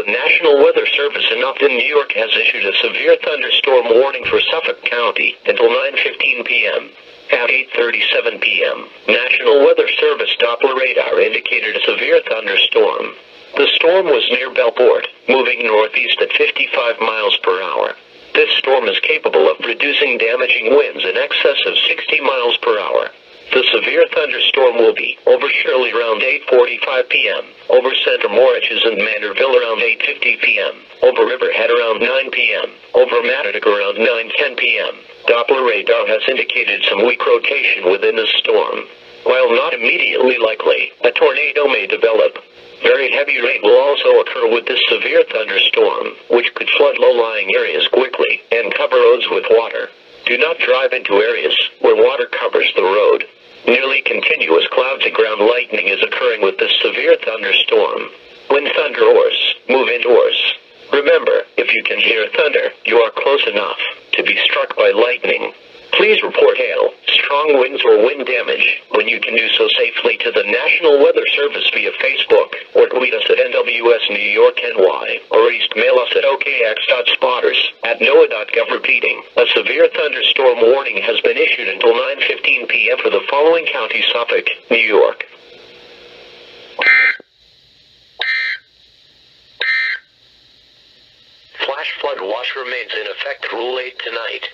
The National Weather Service in Upton, New York has issued a severe thunderstorm warning for Suffolk County until 9:15 p.m. At 8:37 p.m., National Weather Service Doppler radar indicated a severe thunderstorm. The storm was near Bellport, moving northeast at 55 miles per hour. This storm is capable of producing damaging winds in excess of 60 miles per hour. The severe thunderstorm will be over Shirley around 8:45 p.m., over Center Moriches and Manorville around 8:50 p.m., over Riverhead around 9 p.m., over Mattadock around 9:10 p.m. Doppler radar has indicated some weak rotation within the storm. While not immediately likely, a tornado may develop. Very heavy rain will also occur with this severe thunderstorm, which could flood low-lying areas quickly and cover roads with water. Do not drive into areas where water covers the road. Nearly continuous cloud-to-ground lightning is occurring with this severe thunderstorm. When thunder roars, move indoors. Remember, if you can hear thunder, you are close enough to be struck by lightning. Please report hail, strong winds or wind damage when you can do so safely to the National Weather Service via Facebook, or tweet us at NWSNewYorkNY, or email us at okx.spotters@noaa.gov. Repeating, a severe thunderstorm warning has been issued until 9:15 p.m. for the following counties: Suffolk, New York. Flash flood watch remains in effect. Rule 8 tonight.